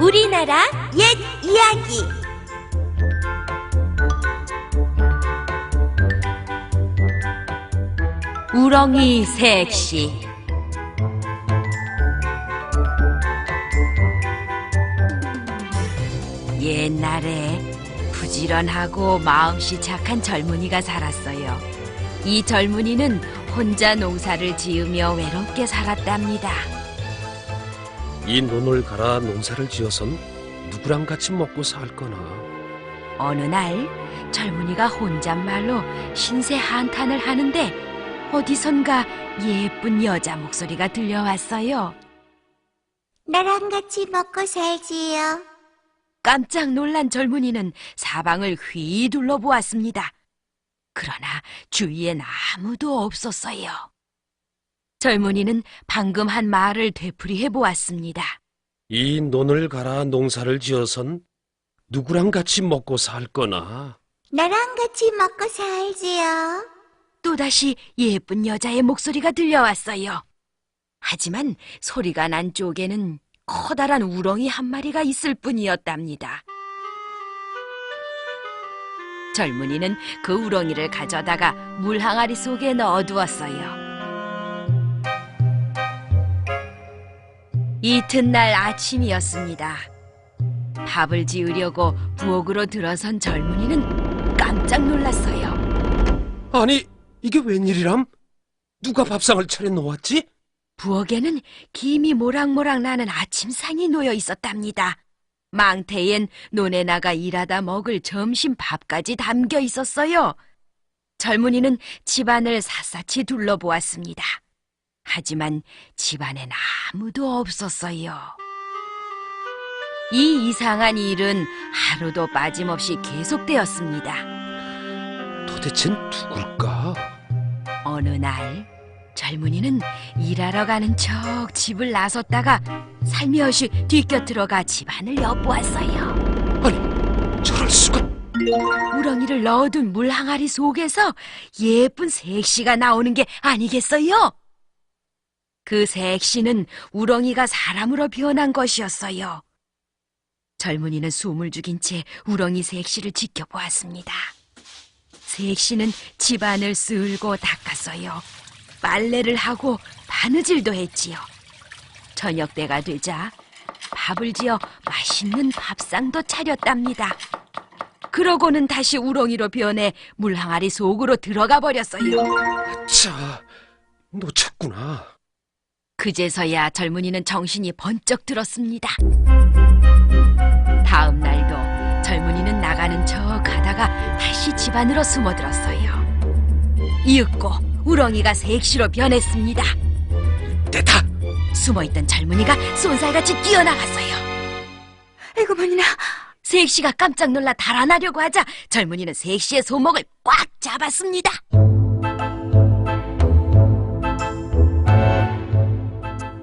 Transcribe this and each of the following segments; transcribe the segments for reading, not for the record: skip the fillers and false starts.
우리나라 옛 이야기. 우렁이 색시. 옛날에 부지런하고 마음씨 착한 젊은이가 살았어요. 이 젊은이는 혼자 농사를 지으며 외롭게 살았답니다. 이 논을 갈아 농사를 지어선 누구랑 같이 먹고 살 거나. 어느 날 젊은이가 혼잣말로 신세 한탄을 하는데 어디선가 예쁜 여자 목소리가 들려왔어요. 나랑 같이 먹고 살지요. 깜짝 놀란 젊은이는 사방을 휘 둘러보았습니다. 그러나 주위엔 아무도 없었어요. 젊은이는 방금 한 말을 되풀이해 보았습니다. 이 논을 갈아 농사를 지어선 누구랑 같이 먹고 살 거나. 나랑 같이 먹고 살지요. 또다시 예쁜 여자의 목소리가 들려왔어요. 하지만 소리가 난 쪽에는 커다란 우렁이 한 마리가 있을 뿐이었답니다. 젊은이는 그 우렁이를 가져다가 물 항아리 속에 넣어두었어요. 이튿날 아침이었습니다. 밥을 지으려고 부엌으로 들어선 젊은이는 깜짝 놀랐어요. 아니, 이게 웬일이람? 누가 밥상을 차려 놓았지? 부엌에는 김이 모락모락 나는 아침상이 놓여 있었답니다. 망태엔 논에 나가 일하다 먹을 점심 밥까지 담겨 있었어요. 젊은이는 집안을 샅샅이 둘러보았습니다. 하지만 집안엔 아무도 없었어요. 이 이상한 일은 하루도 빠짐없이 계속되었습니다. 도대체 누굴까? 어느 날 젊은이는 일하러 가는 척 집을 나섰다가 살며시 뒤껴들어가 집안을 엿보았어요. 아니, 저럴 수가. 우렁이를 넣어둔 물 항아리 속에서 예쁜 색시가 나오는 게 아니겠어요? 그 색시는 우렁이가 사람으로 변한 것이었어요. 젊은이는 숨을 죽인 채 우렁이 색시를 지켜보았습니다. 색시는 집안을 쓸고 닦았어요. 빨래를 하고 바느질도 했지요. 저녁 때가 되자 밥을 지어 맛있는 밥상도 차렸답니다. 그러고는 다시 우렁이로 변해 물항아리 속으로 들어가 버렸어요. 자, 놓쳤구나. 그제서야 젊은이는 정신이 번쩍 들었습니다. 다음 날도 젊은이는 나가는 척 하다가 다시 집 안으로 숨어들었어요. 이윽고 우렁이가 색시로 변했습니다. 됐다! 숨어있던 젊은이가 쏜살같이 뛰어나갔어요. 에고머니나. 색시가 깜짝 놀라 달아나려고 하자 젊은이는 색시의 손목을 꽉 잡았습니다.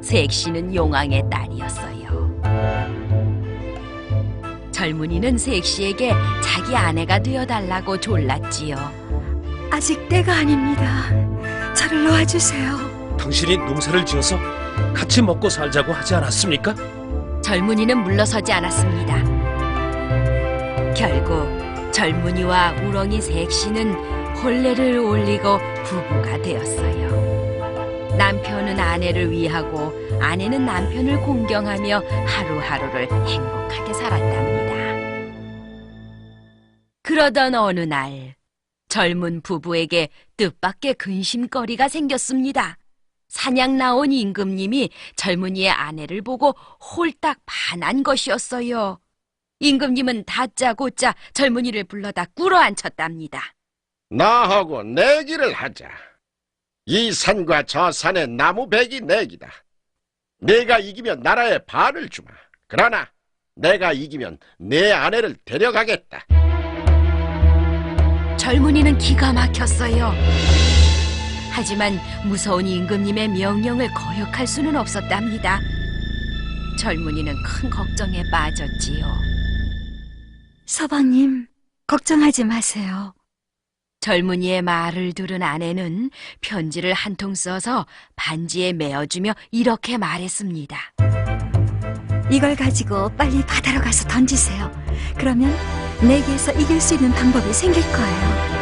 색시는 용왕의 딸이었어요. 젊은이는 색시에게 자기 아내가 되어달라고 졸랐지요. 아직 때가 아닙니다. 저를 놓아주세요. 당신이 농사를 지어서 같이 먹고 살자고 하지 않았습니까? 젊은이는 물러서지 않았습니다. 결국 젊은이와 우렁이 색시는 혼례를 올리고 부부가 되었어요. 남편은 아내를 위하고 아내는 남편을 공경하며 하루하루를 행복하게 살았답니다. 그러던 어느 날 젊은 부부에게 뜻밖의 근심거리가 생겼습니다. 사냥 나온 임금님이 젊은이의 아내를 보고 홀딱 반한 것이었어요. 임금님은 다짜고짜 젊은이를 불러다 꿇어앉혔답니다. 나하고 내기를 하자. 이 산과 저 산의 나무 100이 내기다. 내가 이기면 나라의 반을 주마. 그러나 내가 이기면 내 아내를 데려가겠다. 젊은이는 기가 막혔어요. 하지만 무서운 임금님의 명령을 거역할 수는 없었답니다. 젊은이는 큰 걱정에 빠졌지요. 서방님, 걱정하지 마세요. 젊은이의 말을 들은 아내는 편지를 한 통 써서 반지에 메어주며 이렇게 말했습니다. 이걸 가지고 빨리 바다로 가서 던지세요. 그러면 내게에서 이길 수 있는 방법이 생길 거예요.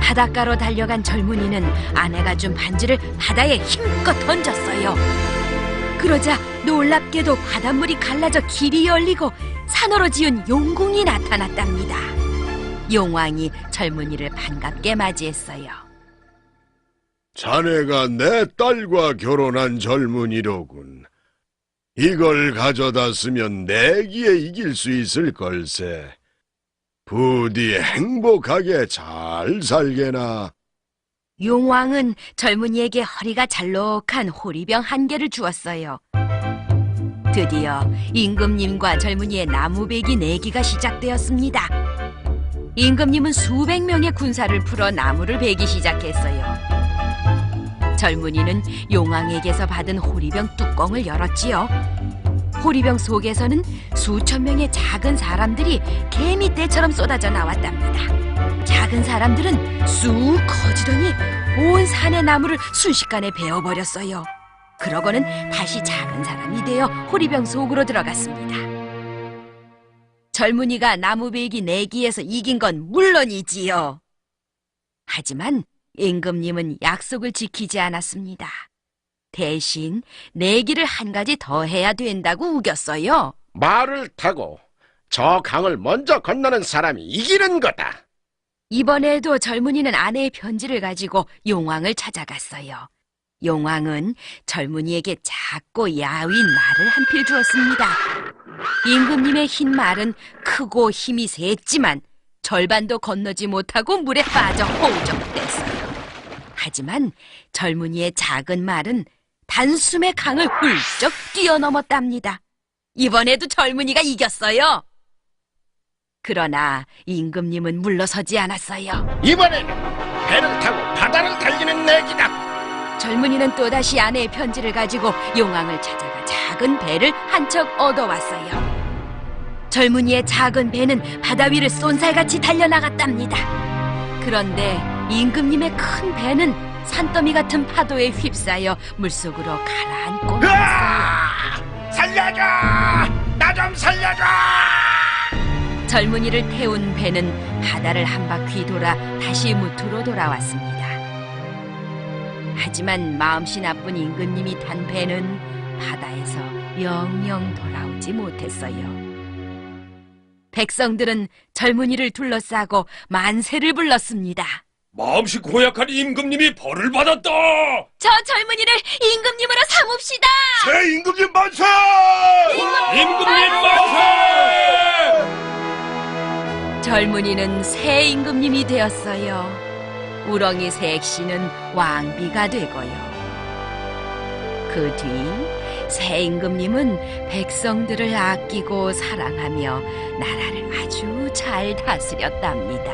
바닷가로 달려간 젊은이는 아내가 준 반지를 바다에 힘껏 던졌어요. 그러자 놀랍게도 바닷물이 갈라져 길이 열리고 산으로 지은 용궁이 나타났답니다. 용왕이 젊은이를 반갑게 맞이했어요. 자네가 내 딸과 결혼한 젊은이로군. 이걸 가져다 쓰면 내기에 이길 수 있을 걸세. 부디 행복하게 잘 살게나. 용왕은 젊은이에게 허리가 잘록한 호리병 1개를 주었어요. 드디어 임금님과 젊은이의 나무배기 내기가 시작되었습니다. 임금님은 수백 명의 군사를 풀어 나무를 베기 시작했어요. 젊은이는 용왕에게서 받은 호리병 뚜껑을 열었지요. 호리병 속에서는 수천 명의 작은 사람들이 개미떼처럼 쏟아져 나왔답니다. 작은 사람들은 쑥 커지더니 온 산의 나무를 순식간에 베어버렸어요. 그러고는 다시 작은 사람이 되어 호리병 속으로 들어갔습니다. 젊은이가 나무베기 내기에서 이긴 건 물론이지요. 하지만 임금님은 약속을 지키지 않았습니다. 대신 내기를 한 가지 더 해야 된다고 우겼어요. 말을 타고 저 강을 먼저 건너는 사람이 이기는 거다. 이번에도 젊은이는 아내의 편지를 가지고 용왕을 찾아갔어요. 용왕은 젊은이에게 작고 야윈 말을 한 필 주었습니다. 임금님의 흰 말은 크고 힘이 셌지만 절반도 건너지 못하고 물에 빠져 허우적댔어요. 하지만 젊은이의 작은 말은 단숨에 강을 훌쩍 뛰어넘었답니다. 이번에도 젊은이가 이겼어요. 그러나 임금님은 물러서지 않았어요. 이번에는 배를 타고 바다를 달리는 내기다. 젊은이는 또다시 아내의 편지를 가지고 용왕을 찾아가 작은 배를 한 척 얻어왔어요. 젊은이의 작은 배는 바다 위를 쏜살같이 달려나갔답니다. 그런데 임금님의 큰 배는 산더미 같은 파도에 휩싸여 물속으로 가라앉고 말았어요. 살려줘! 나 좀 살려줘! 젊은이를 태운 배는 바다를 한 바퀴 돌아 다시 무트로 돌아왔습니다. 하지만 마음씨 나쁜 임금님이 탄 배는 바다에서 영영 돌아오지 못했어요. 백성들은 젊은이를 둘러싸고 만세를 불렀습니다. 마음씨 고약한 임금님이 벌을 받았다. 저 젊은이를 임금님으로 삼읍시다. 새 임금님 만세! 임금님 만세! 젊은이는 새 임금님이 되었어요. 우렁이 색시는 왕비가 되고요. 그 뒤 새 임금님은 백성들을 아끼고 사랑하며 나라를 아주 잘 다스렸답니다.